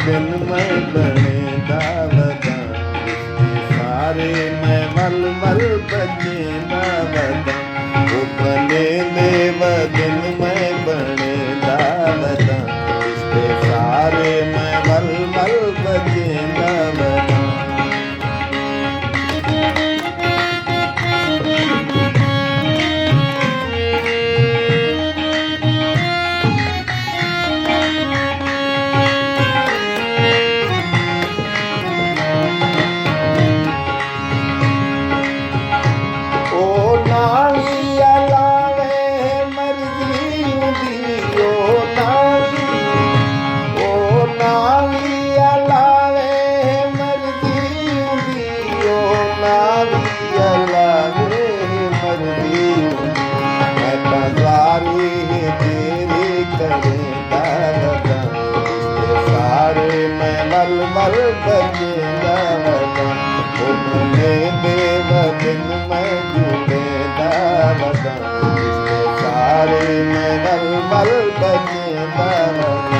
दिन मैं बने दावता, सारे मैं मल मल बजे दावता, वो बने देव दिन मैं बने दावता, इसके सारे मैं मल मल बजे दावता। मल बजे दावता, उन्होंने देव दिन मैं जुड़े दावता, इसके सारे मैं मल मल बजे दावता।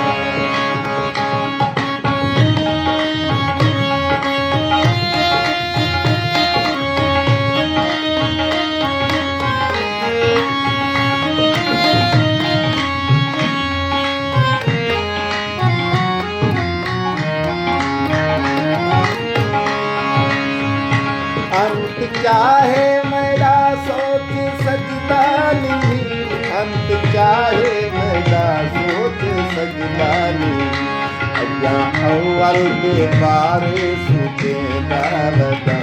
अंत चाहे मेरा सोच सजदा नहीं, अंत चाहे मेरा सोच सजदा नहीं, अजा अव्वल के बारे सुखे दावता,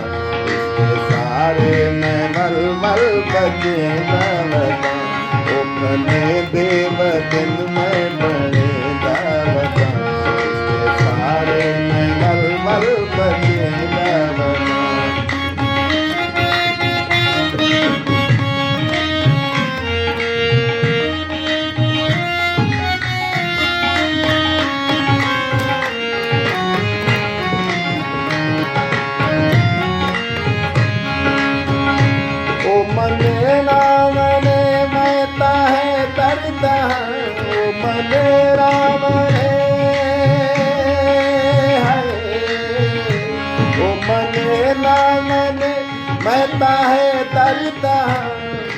इसके सारे मैं मल मल बजे दावता, ओ बने देव दिन मैं बने दावता, इसके सारे मैं मल मल बजे दावता। मने ना मने मैता है दर्दा, ओ मने राम है, ओ मने ना मने मैता है दर्दा,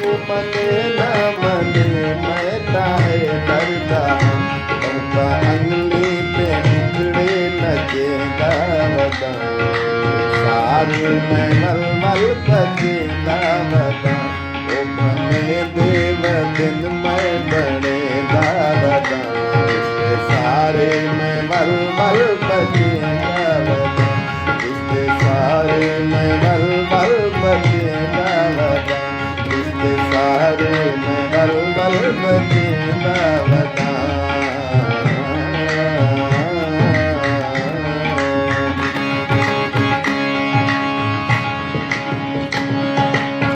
ओ मने ना मने मैता है दर्दा, उनका अंगली पे टुकड़े नचे दावता, सारे मैं मल मल बजे दावता, ओ बने देव दिन मैं बने दावता, इसके सारे मैं मल मल